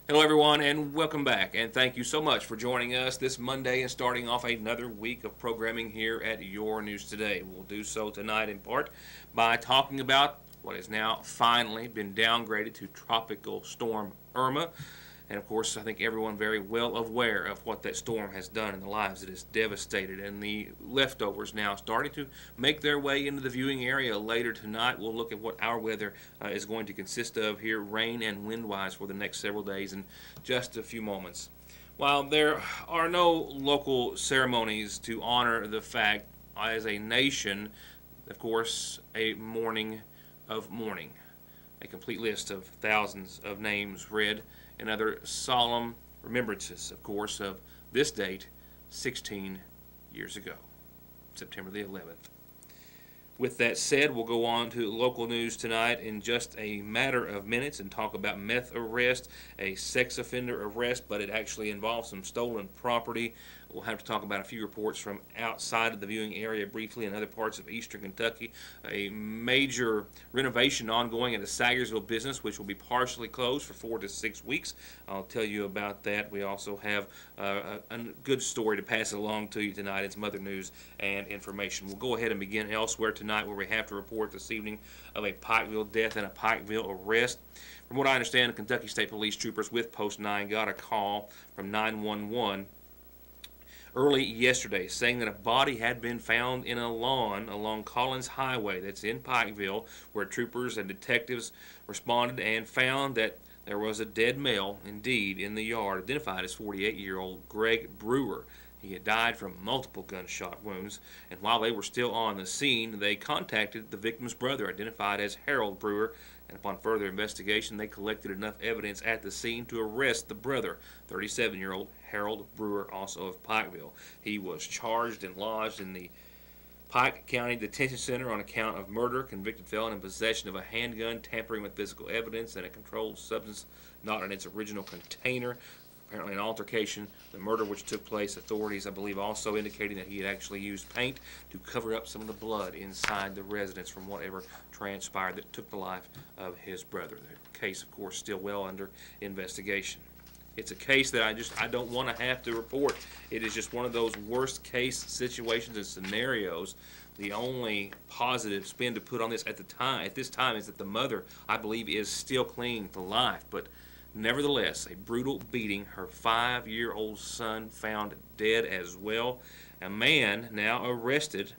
Hello, everyone, and welcome back. And thank you so much for joining us this Monday and starting off another week of programming here at Your News Today. We'll do so tonight in part by talking about what has now finally been downgraded to Tropical Storm Irma. And of course, I think everyone very well aware of what that storm has done in the lives it has devastated. And the leftovers now starting to make their way into the viewing area later tonight. We'll look at what our weather is going to consist of here, rain and wind wise, for the next several days in just a few moments. While there are no local ceremonies to honor the fact, as a nation, of course, a morning of mourning. A complete list of thousands of names read and other solemn remembrances, of course, of this date 16 years ago, September the 11th. With that said, we'll go on to local news tonight in just a matter of minutes and talk about meth arrest, a sex offender arrest, but it actually involves some stolen property. We'll have to talk about a few reports from outside of the viewing area briefly in other parts of eastern Kentucky. A major renovation ongoing at a Sagersville business, which will be partially closed for 4 to 6 weeks. I'll tell you about that. We also have a good story to pass along to you tonight and some other news and information. We'll go ahead and begin elsewhere tonight, where we have to report this evening of a Pikeville death and a Pikeville arrest. From what I understand, the Kentucky State Police troopers with Post 9 got a call from 911 early yesterday saying that a body had been found in a lawn along Collins Highway that's in Pikeville, where troopers and detectives responded and found that there was a dead male indeed in the yard, identified as 48-year-old Greg Brewer. He had died from multiple gunshot wounds, and while they were still on the scene, they contacted the victim's brother, identified as Harold Brewer, and upon further investigation, they collected enough evidence at the scene to arrest the brother, 37-year-old Harold Brewer, also of Pikeville. He was charged and lodged in the Pike County Detention Center on account of murder, convicted felon in possession of a handgun, tampering with physical evidence, and a controlled substance not in its original container. Apparently an altercation, the murder which took place, authorities I believe also indicating that he had actually used paint to cover up some of the blood inside the residence from whatever transpired that took the life of his brother. The case, of course, still well under investigation. It's a case that I don't want to have to report. It is just one of those worst case situations and scenarios. The only positive spin to put on this at this time is that the mother, I believe, is still clinging to life, but nevertheless, a brutal beating. Her 5-year-old son found dead as well. A man now arrested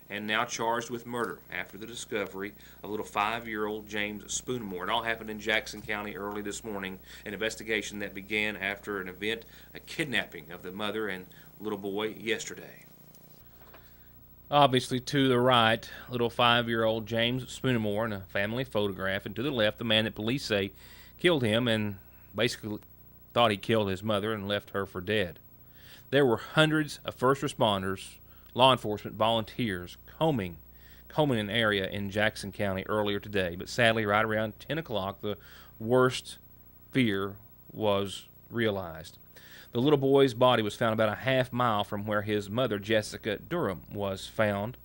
and now charged with murder after the discovery of little 5-year-old James Spoonmore. It all happened in Jackson County early this morning, an investigation that began after an event, a kidnapping of the mother and little boy yesterday. Obviously, to the right, little 5-year-old James Spoonmore in a family photograph, and to the left, the man that police say killed him and basically thought he killed his mother and left her for dead. There were hundreds of first responders, law enforcement volunteers combing an area in Jackson County earlier today, but sadly right around 10 o'clock the worst fear was realized. The little boy's body was found about a half mile from where his mother, Jessica Durham, was found.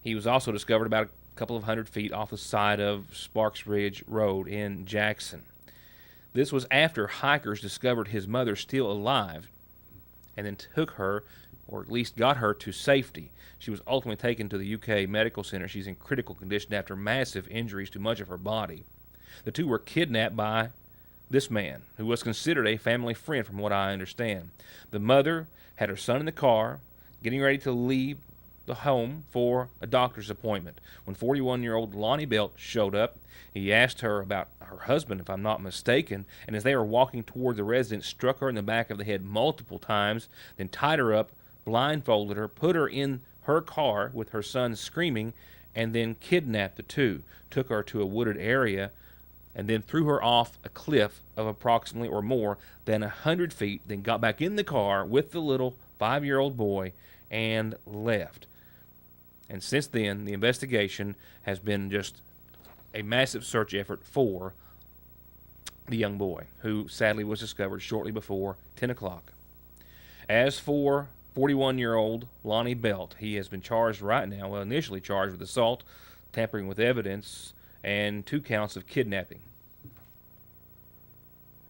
He was also discovered about a couple of 100 feet off the side of Sparks Ridge Road in Jackson. This was after hikers discovered his mother still alive and then took her, or at least got her, to safety. She was ultimately taken to the UK Medical Center. She's in critical condition after massive injuries to much of her body. The two were kidnapped by this man, who was considered a family friend from what I understand. The mother had her son in the car, getting ready to leave the home for a doctor's appointment. When 41-year-old Lonnie Belt showed up, he asked her about her husband, if I'm not mistaken, and as they were walking toward the residence, struck her in the back of the head multiple times, then tied her up, blindfolded her, put her in her car with her son screaming, and then kidnapped the two, took her to a wooded area, and then threw her off a cliff of approximately or more than 100 feet, then got back in the car with the little 5-year-old boy and left. And since then, the investigation has been just a massive search effort for the young boy, who sadly was discovered shortly before 10 o'clock. As for 41-year-old Lonnie Belt, he has been charged right now, well, initially charged with assault, tampering with evidence, and 2 counts of kidnapping.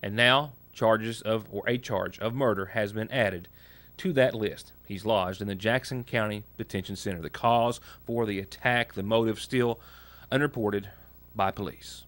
And now, a charge of murder has been added to that list. He's lodged in the Jackson County Detention Center. The cause for the attack, the motive, still unreported by police.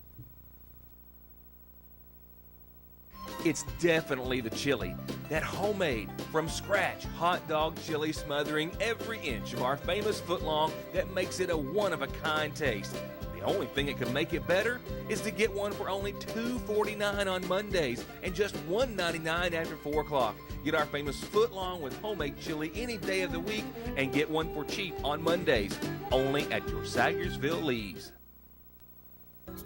It's definitely the chili. That homemade, from scratch, hot dog chili smothering every inch of our famous footlong that makes it a one-of-a-kind taste. The only thing that can make it better is to get one for only $2.49 on Mondays and just $1.99 after 4 o'clock. Get our famous footlong with homemade chili any day of the week and get one for cheap on Mondays, only at your Sayersville Lee's.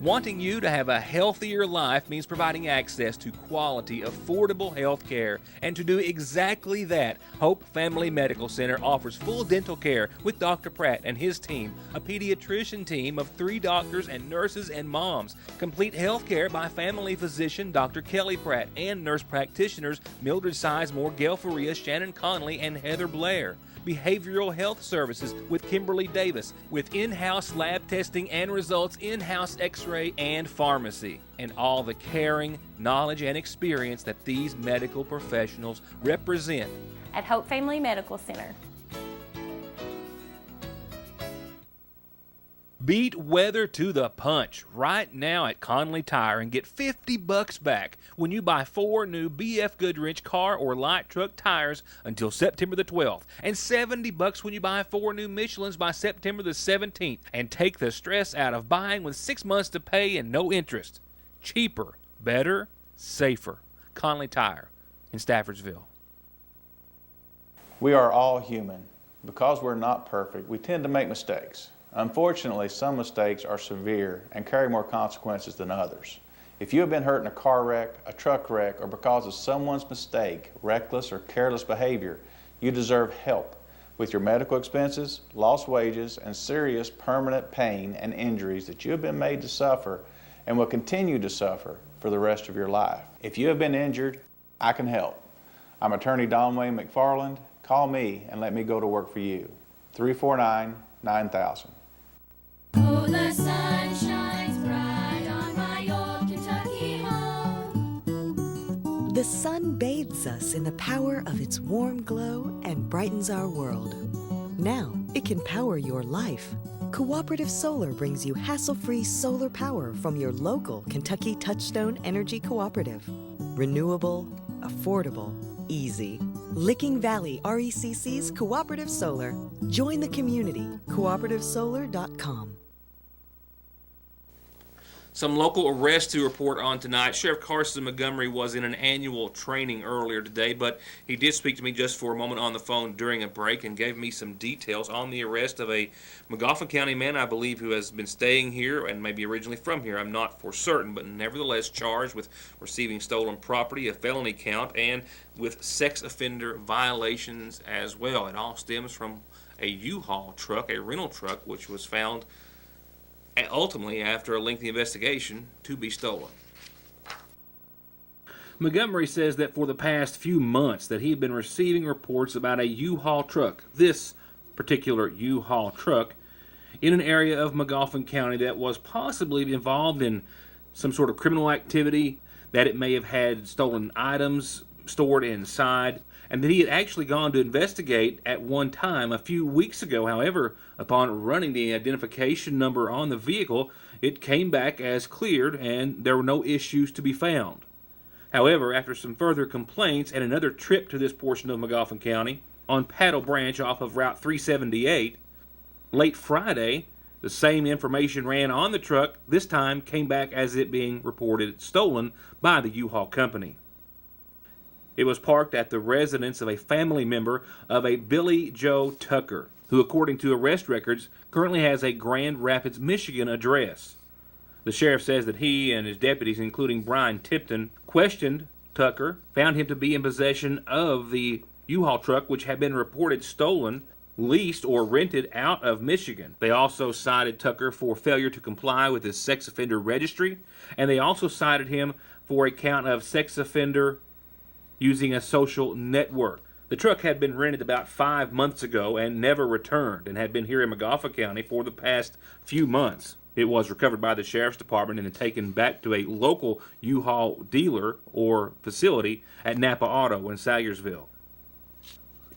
Wanting you to have a healthier life means providing access to quality, affordable health care. And to do exactly that, Hope Family Medical Center offers full dental care with Dr. Pratt and his team, a pediatrician team of 3 doctors and nurses and moms, complete health care by family physician Dr. Kelly Pratt and nurse practitioners Mildred Sizemore, Gail Faria, Shannon Conley, and Heather Blair. Behavioral health services with Kimberly Davis, with in-house lab testing and results, in-house x-ray and pharmacy, and all the caring, knowledge, and experience that these medical professionals represent at Hope Family Medical Center. Beat weather to the punch right now at Conley Tire and get $50 back when you buy 4 new BF Goodrich car or light truck tires until September the 12th, and $70 when you buy 4 new Michelins by September the 17th, and take the stress out of buying with 6 months to pay and no interest. Cheaper, better, safer. Conley Tire in Staffordsville. We are all human. Because we're not perfect, we tend to make mistakes. Unfortunately, some mistakes are severe and carry more consequences than others. If you have been hurt in a car wreck, a truck wreck, or because of someone's mistake, reckless or careless behavior, you deserve help with your medical expenses, lost wages, and serious permanent pain and injuries that you have been made to suffer and will continue to suffer for the rest of your life. If you have been injured, I can help. I'm attorney Don Wayne McFarland. Call me and let me go to work for you. 349-9000. Oh, the sun shines bright on my old Kentucky home. The sun bathes us in the power of its warm glow and brightens our world. Now it can power your life. Cooperative Solar brings you hassle-free solar power from your local Kentucky Touchstone Energy Cooperative. Renewable, affordable, easy. Licking Valley RECC's Cooperative Solar. Join the community. CooperativeSolar.com. Some local arrests to report on tonight. Sheriff Carson Montgomery was in an annual training earlier today, but he did speak to me just for a moment on the phone during a break and gave me some details on the arrest of a Magoffin County man, I believe, who has been staying here and maybe originally from here. I'm not for certain, but nevertheless charged with receiving stolen property, a felony count, and with sex offender violations as well. It all stems from a U-Haul truck, a rental truck, which was found ultimately, after a lengthy investigation, to be stolen. Montgomery says that for the past few months that he had been receiving reports about a U-Haul truck, this particular U-Haul truck, in an area of Magoffin County that was possibly involved in some sort of criminal activity, that it may have had stolen items stored inside, and that he had actually gone to investigate at one time a few weeks ago. However, upon running the identification number on the vehicle, it came back as cleared and there were no issues to be found. However, after some further complaints and another trip to this portion of Magoffin County on Paddle Branch off of Route 378, late Friday, the same information ran on the truck, this time came back as it being reported stolen by the U-Haul company. It was parked at the residence of a family member of a Billy Joe Tucker, who, according to arrest records, currently has a Grand Rapids, Michigan address. The sheriff says that he and his deputies, including Brian Tipton, questioned Tucker, found him to be in possession of the U-Haul truck, which had been reported stolen, leased, or rented out of Michigan. They also cited Tucker for failure to comply with his sex offender registry, and they also cited him for a count of sex offender using a social network. The truck had been rented about 5 months ago and never returned, and had been here in Magoffin County for the past few months. It was recovered by the Sheriff's Department and then taken back to a local U-Haul dealer or facility at Napa Auto in Sayersville.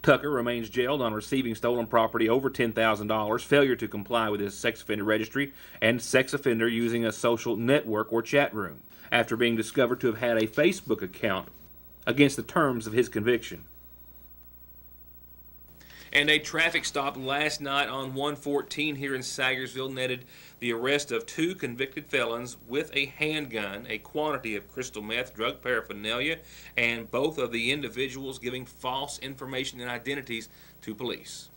Tucker remains jailed on receiving stolen property over $10,000, failure to comply with his sex offender registry, and sex offender using a social network or chat room, after being discovered to have had a Facebook account against the terms of his conviction. And a traffic stop last night on 114 here in Sayersville netted the arrest of 2 convicted felons with a handgun, a quantity of crystal meth, drug paraphernalia, and both of the individuals giving false information and identities to police.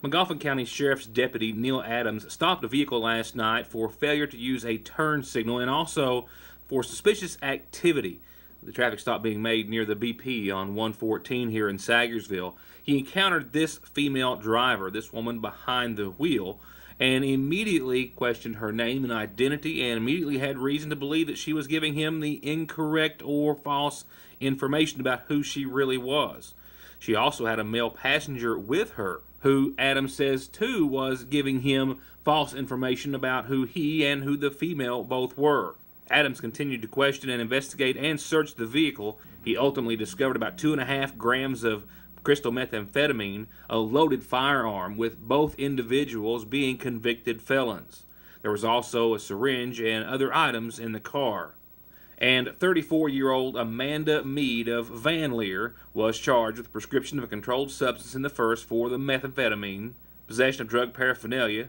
Magoffin County Sheriff's Deputy Neil Adams stopped a vehicle last night for failure to use a turn signal and also for suspicious activity. The traffic stop being made near the BP on 114 here in Sayersville. He encountered this female driver, this woman behind the wheel, and immediately questioned her name and identity and immediately had reason to believe that she was giving him the incorrect or false information about who she really was. She also had a male passenger with her who Adams says too was giving him false information about who he and who the female both were. Adams continued to question and investigate and search the vehicle. He ultimately discovered about 2.5 grams of crystal methamphetamine, a loaded firearm, with both individuals being convicted felons. There was also a syringe and other items in the car. And 34-year-old Amanda Mead of Van Leer was charged with prescription of a controlled substance in the first for the methamphetamine, possession of drug paraphernalia,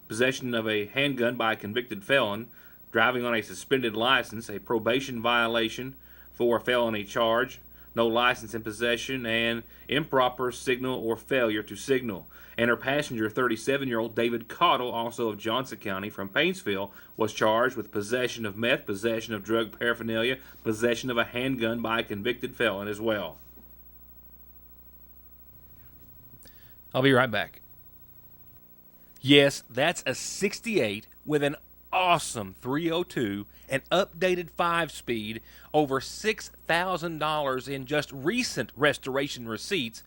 possession of a handgun by a convicted felon, driving on a suspended license, a probation violation for a felony charge, no license in possession, and improper signal or failure to signal. And her passenger, 37-year-old David Cottle, also of Johnson County from Paintsville, was charged with possession of meth, possession of drug paraphernalia, possession of a handgun by a convicted felon as well. I'll be right back. Yes, that's a 68 with an awesome 302, an updated 5-speed, over $6,000 in just recent restoration receipts,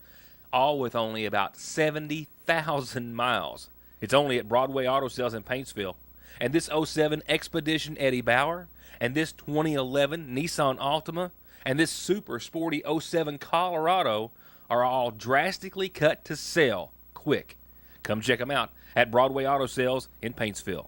all with only about 70,000 miles. It's only at Broadway Auto Sales in Paintsville. And this 07 Expedition Eddie Bauer, and this 2011 Nissan Altima, and this super sporty 07 Colorado are all drastically cut to sell quick. Come check them out at Broadway Auto Sales in Paintsville.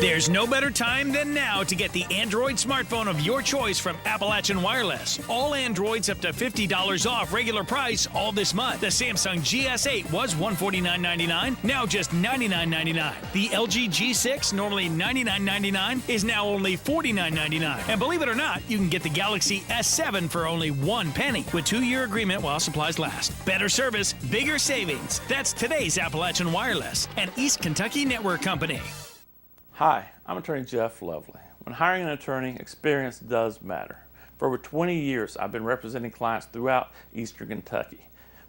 There's no better time than now to get the Android smartphone of your choice from Appalachian Wireless. All Androids up to $50 off regular price all this month. The Samsung GS8 was $149.99, now just $99.99. The LG G6, normally $99.99, is now only $49.99. And believe it or not, you can get the Galaxy S7 for only $1 with 2-year agreement while supplies last. Better service, bigger savings. That's today's Appalachian Wireless, an East Kentucky network company. Hi, I'm attorney Jeff Lovely. When hiring an attorney, experience does matter. For over 20 years, I've been representing clients throughout Eastern Kentucky.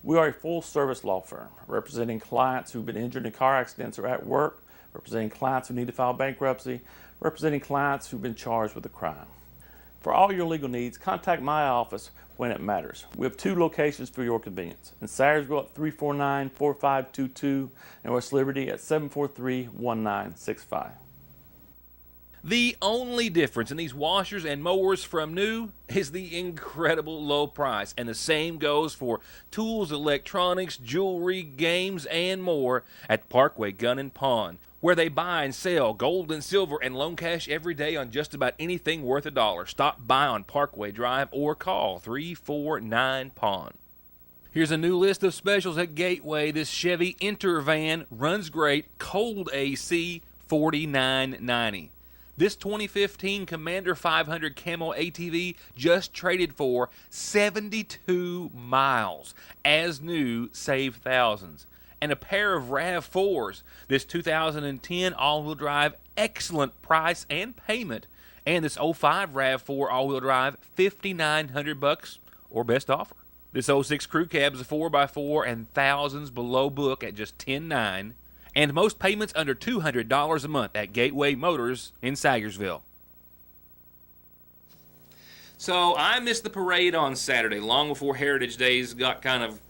We are a full-service law firm, representing clients who've been injured in car accidents or at work, representing clients who need to file bankruptcy, representing clients who've been charged with a crime. For all your legal needs, contact my office when it matters. We have 2 locations for your convenience. In Sayersville at 349-4522 and West Liberty at 743-1965. The only difference in these washers and mowers from new is the incredible low price, and the same goes for tools, electronics, jewelry, games, and more at Parkway Gun and Pawn, where they buy and sell gold and silver and loan cash every day on just about anything worth $1. Stop by on Parkway Drive or call 349-PAWN. Here's a new list of specials at Gateway. This Chevy Intervan runs great, cold AC, $49.90. This 2015 Commander 500 Camo ATV just traded for 72 miles. As new, save thousands. And a pair of RAV4s. This 2010 all-wheel drive, excellent price and payment. And this 05 RAV4 all-wheel drive, $5,900 or best offer. This 06 Crew Cab is a 4x4 and thousands below book at just $10,900. And most payments under $200 a month at Gateway Motors in Sayersville. So I missed the parade on Saturday, long before Heritage Days got kind of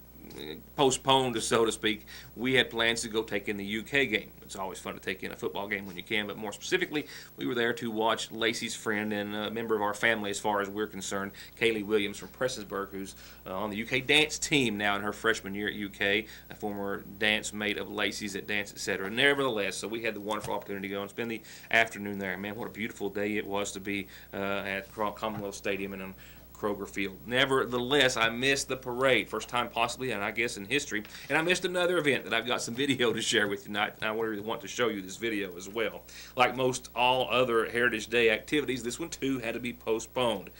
postponed, so to speak. We had plans to go take in the UK game. It's always fun to take in a football game when you can, but more specifically, we were there to watch Lacey's friend and a member of our family, as far as we're concerned, Kaylee Williams from Prestonsburg, who's on the UK dance team now in her freshman year at UK, a former dance mate of Lacey's at Dance Etc. Nevertheless, so we had the wonderful opportunity to go and spend the afternoon there. Man, what a beautiful day it was to be at Commonwealth Stadium and Kroger Field. Nevertheless, I missed the parade, first time possibly, and I guess in history, and I missed another event that I've got some video to share with you tonight. I really want to show you this video as well. Like most all other Heritage Day activities, this one too had to be postponed.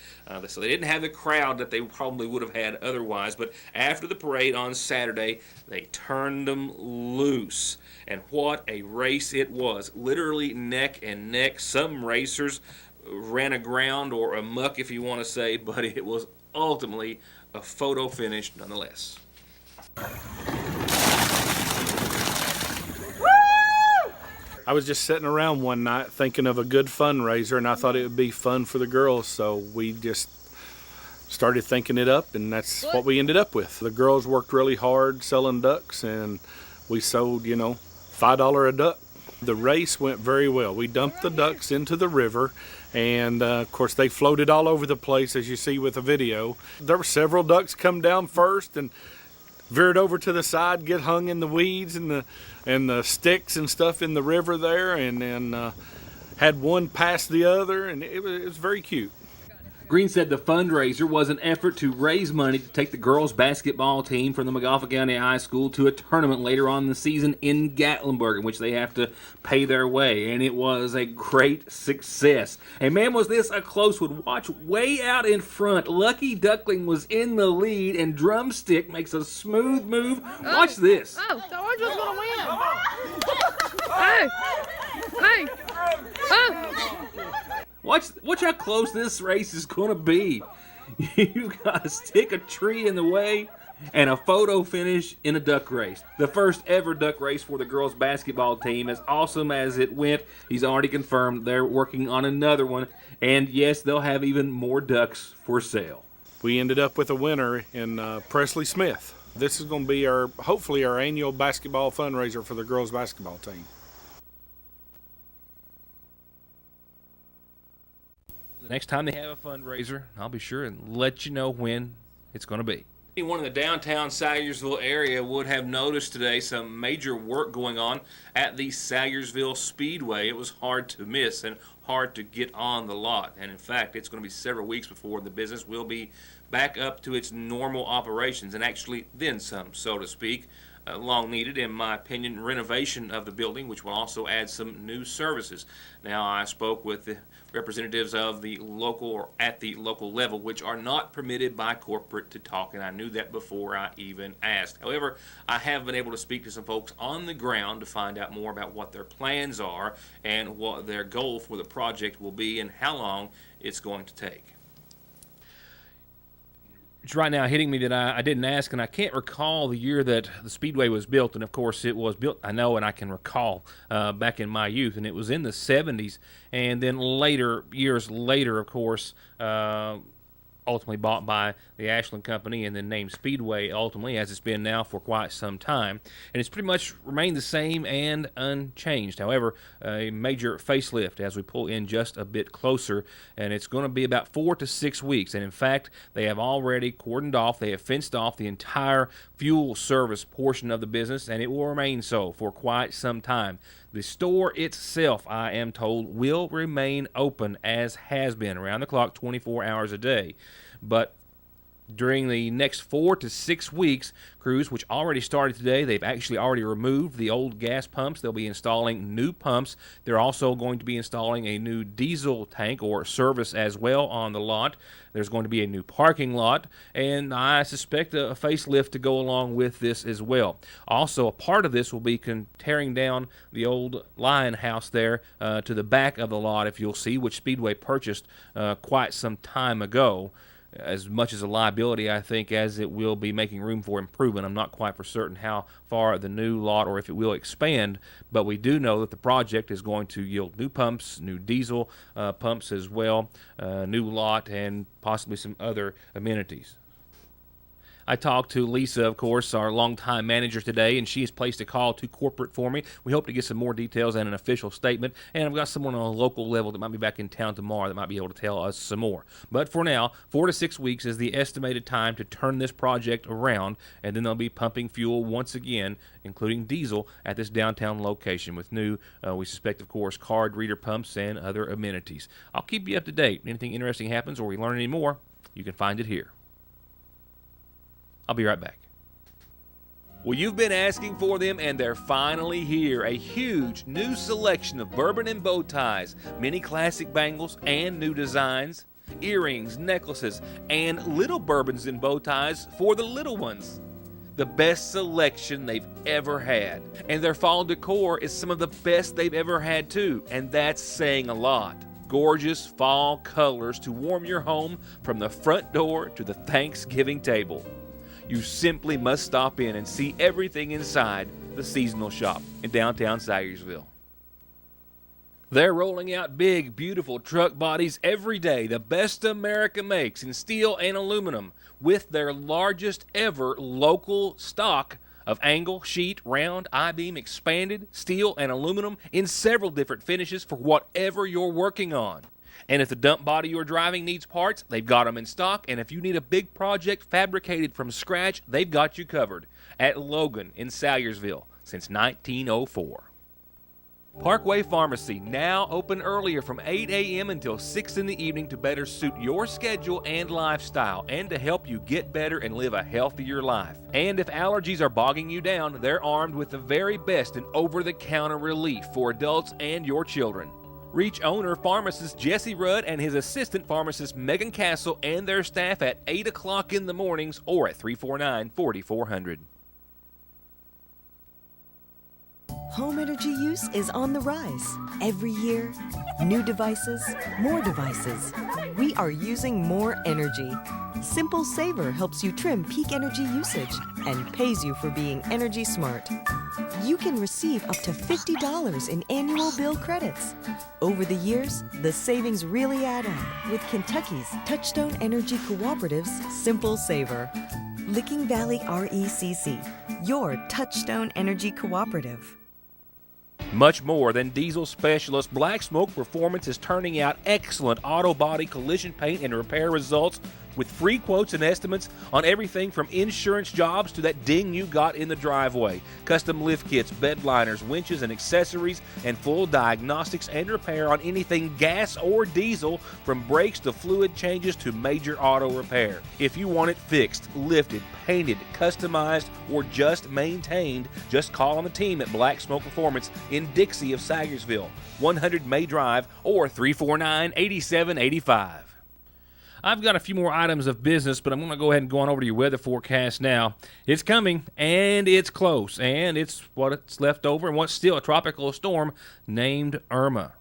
So they didn't have the crowd that they probably would have had otherwise, but after the parade on Saturday, they turned them loose. And what a race it was. Literally neck and neck. Some racers ran aground or amuck, if you want to say, but it was ultimately a photo finish nonetheless. I was just sitting around one night thinking of a good fundraiser, and I thought it would be fun for the girls, so we just started thinking it up, and that's what we ended up with. The girls worked really hard selling ducks, and we sold, $5 a duck. The race went very well. We dumped the ducks into the river, and of course they floated all over the place, as you see with the video. There were several ducks come down first and veered over to the side, get hung in the weeds and the sticks and stuff in the river there, and then had one pass the other, and it was very cute. Green said the fundraiser was an effort to raise money to take the girls basketball team from the McGoffin County High School to a tournament later on in the season in Gatlinburg, in which they have to pay their way, and it was a great success. And man, was this a close one. Watch way out in front. Lucky Duckling was in the lead, and Drumstick makes a smooth move. Watch this. Oh, the orange was gonna win. Hey! Oh! Watch how close this race is going to be. You got to stick a tree in the way and a photo finish in a duck race. The first ever duck race for the girls basketball team. As awesome as it went, he's already confirmed they're working on another one. And yes, they'll have even more ducks for sale. We ended up with a winner in Presley Smith. This is going to be hopefully our annual basketball fundraiser for the girls basketball team. Next time they have a fundraiser, I'll be sure and let you know when it's going to be. Anyone in the downtown Salyersville area would have noticed today some major work going on at the Salyersville Speedway. It was hard to miss and hard to get on the lot. And in fact, it's going to be several weeks before the business will be back up to its normal operations, and actually then some, so to speak. Long needed, in my opinion, renovation of the building, which will also add some new services. Now, I spoke with the representatives of the local or at the local level, which are not permitted by corporate to talk, and I knew that before I even asked. However, I have been able to speak to some folks on the ground to find out more about what their plans are and what their goal for the project will be and how long it's going to take. It's right now hitting me that I didn't ask, and I can't recall the year that the Speedway was built. And of course, it was built, I know, and I can recall back in my youth, and it was in the 70s. And then years later, of course, ultimately bought by the Ashland Company and then named Speedway ultimately, as it's been now for quite some time. And it's pretty much remained the same and unchanged. However, a major facelift as we pull in just a bit closer, and it's going to be about 4 to 6 weeks. And in fact, they have already cordoned off, they have fenced off the entire fuel service portion of the business, and it will remain so for quite some time. The store itself, I am told, will remain open as has been, around the clock, 24 hours a day. But during the next 4 to 6 weeks, crews, which already started today, they've actually already removed the old gas pumps. They'll be installing new pumps. They're also going to be installing a new diesel tank or service as well on the lot. There's going to be a new parking lot, and I suspect a facelift to go along with this as well. Also, a part of this will be tearing down the old Lion House there to the back of the lot, if you'll see, which Speedway purchased quite some time ago. As much as a liability, I think, as it will be making room for improvement. I'm not quite for certain how far the new lot or if it will expand, but we do know that the project is going to yield new pumps, new diesel pumps as well, new lot, and possibly some other amenities. I talked to Lisa, of course, our longtime manager today, and she has placed a call to corporate for me. We hope to get some more details and an official statement, and I've got someone on a local level that might be back in town tomorrow that might be able to tell us some more. But for now, 4 to 6 weeks is the estimated time to turn this project around, and then they'll be pumping fuel once again, including diesel, at this downtown location with new, we suspect, of course, card reader pumps and other amenities. I'll keep you up to date. Anything interesting happens or we learn any more, you can find it here. I'll be right back. Well, you've been asking for them, and they're finally here. A huge new selection of bourbon and bow ties, many classic bangles and new designs, earrings, necklaces, and little bourbons and bow ties for the little ones. The best selection they've ever had. And their fall decor is some of the best they've ever had too, and that's saying a lot. Gorgeous fall colors to warm your home from the front door to the Thanksgiving table. You simply must stop in and see everything inside the seasonal shop in downtown Sayersville. They're rolling out big, beautiful truck bodies every day, the best America makes in steel and aluminum, with their largest ever local stock of angle, sheet, round, I-beam, expanded, steel, and aluminum in several different finishes for whatever you're working on. And if the dump body you're driving needs parts, they've got them in stock. And if you need a big project fabricated from scratch, they've got you covered at Logan in Sayersville since 1904. Parkway Pharmacy, now open earlier from 8 a.m. until 6 in the evening to better suit your schedule and lifestyle and to help you get better and live a healthier life. And if allergies are bogging you down, they're armed with the very best in over-the-counter relief for adults and your children. Reach owner pharmacist Jesse Rudd and his assistant pharmacist Megan Castle and their staff at 8 o'clock in the mornings or at 349-4400. Home energy use is on the rise. Every year, new devices, more devices. We are using more energy. Simple Saver helps you trim peak energy usage and pays you for being energy smart. You can receive up to $50 in annual bill credits. Over the years, the savings really add up with Kentucky's Touchstone Energy Cooperative's Simple Saver. Licking Valley RECC, your Touchstone Energy Cooperative. Much more than diesel specialist, Black Smoke Performance is turning out excellent auto body collision paint and repair results with free quotes and estimates on everything from insurance jobs to that ding you got in the driveway, custom lift kits, bed liners, winches, and accessories, and full diagnostics and repair on anything gas or diesel, from brakes to fluid changes to major auto repair. If you want it fixed, lifted, painted, customized, or just maintained, just call on the team at Black Smoke Performance in Dixie of Sayersville, 100 May Drive, or 349-8785. I've got a few more items of business, but I'm going to go ahead and go on over to your weather forecast now. It's coming, and it's close, and it's what's left over and what's still a tropical storm named Irma.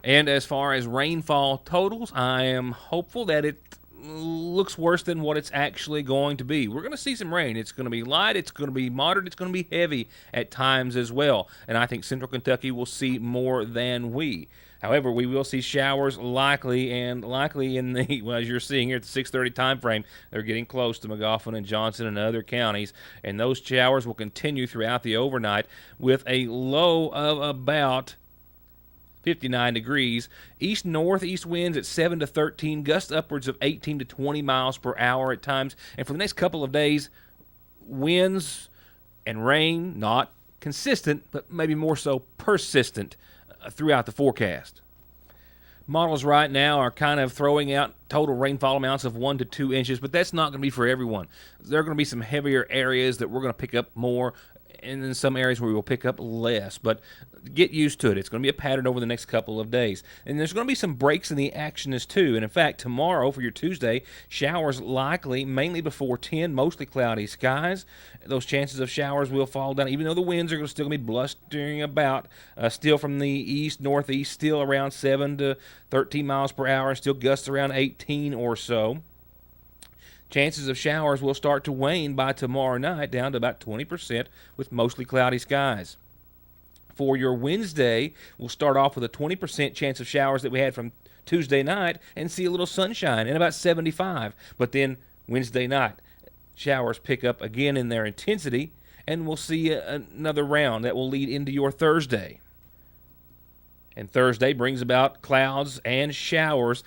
And as far as rainfall totals, I am hopeful that it looks worse than what it's actually going to be. We're going to see some rain. It's going to be light, it's going to be moderate, it's going to be heavy at times as well. And I think Central Kentucky will see more than we. However, we will see showers likely in the, well, as you're seeing here at the 6:30 time frame, they're getting close to McGoffin and Johnson and other counties, and those showers will continue throughout the overnight with a low of about 59 degrees. East-northeast winds at 7 to 13, gusts upwards of 18 to 20 miles per hour at times. And for the next couple of days, winds and rain, not consistent, but maybe more so persistent throughout the forecast. Models right now are kind of throwing out total rainfall amounts of 1 to 2 inches, but that's not going to be for everyone. There are going to be some heavier areas that we're going to pick up more, and then some areas where we will pick up less. But get used to it. It's going to be a pattern over the next couple of days. And there's going to be some breaks in the action as too. And in fact, tomorrow for your Tuesday, showers likely mainly before 10, mostly cloudy skies. Those chances of showers will fall down, even though the winds are still going to be blustering about, still from the east, northeast, still around 7 to 13 miles per hour, still gusts around 18 or so. Chances of showers will start to wane by tomorrow night, down to about 20% with mostly cloudy skies. For your Wednesday, we'll start off with a 20% chance of showers that we had from Tuesday night and see a little sunshine and about 75. But then Wednesday night, Showers pick up again in their intensity, and we'll see another round that will lead into your Thursday. And Thursday brings about clouds and showers,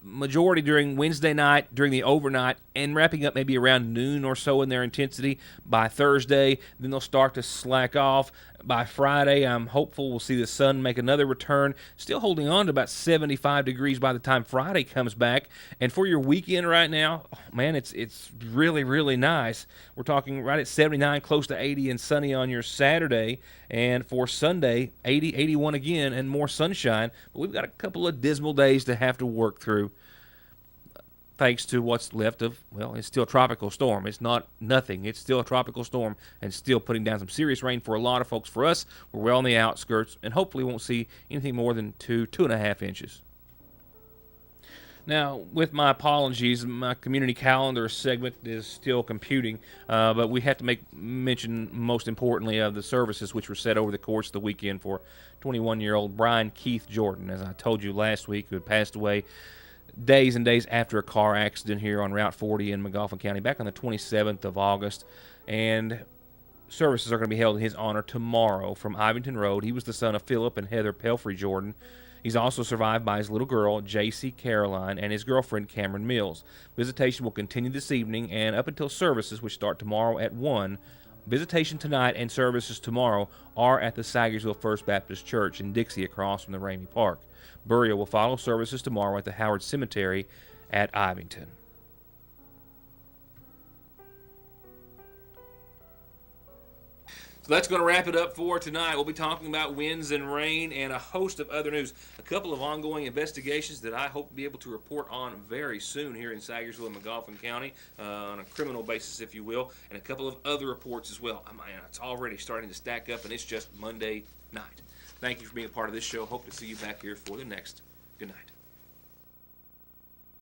majority during Wednesday night, during the overnight, and wrapping up maybe around noon or so in their intensity by Thursday. Then they'll start to slack off. By Friday, I'm hopeful we'll see the sun make another return, still holding on to about 75 degrees by the time Friday comes back. And for your weekend right now, man, it's really, really nice. We're talking right at 79, close to 80 and sunny on your Saturday. And for Sunday, 80, 81 again, and more sunshine. But we've got a couple of dismal days to have to work through, thanks to what's left of, well, it's still a tropical storm. It's not nothing. It's still a tropical storm and still putting down some serious rain for a lot of folks. For us, we're well on the outskirts and hopefully won't see anything more than 2.5 inches. Now, with my apologies, my community calendar segment is still computing, but we have to make mention, most importantly, of the services which were set over the course of the weekend for 21-year-old Brian Keith Jordan, as I told you last week, who had passed away days and days after a car accident here on Route 40 in McGoffin County back on the 27th of August. And services are going to be held in his honor tomorrow from Ivington Road. He was the son of Philip and Heather Pelfrey Jordan. He's also survived by his little girl, J.C. Caroline, and his girlfriend, Cameron Mills. Visitation will continue this evening and up until services, which start tomorrow at 1. Visitation tonight and services tomorrow are at the Sagersville First Baptist Church in Dixie across from the Ramey Park. Burial will follow services tomorrow at the Howard Cemetery at Ivington. So that's going to wrap it up for tonight. We'll be talking about winds and rain and a host of other news. A couple of ongoing investigations that I hope to be able to report on very soon here in Sagersville and McGoffin County, on a criminal basis, if you will, and a couple of other reports as well. I mean, it's already starting to stack up, and it's just Monday night. Thank you for being a part of this show. Hope to see you back here for the next. Good night.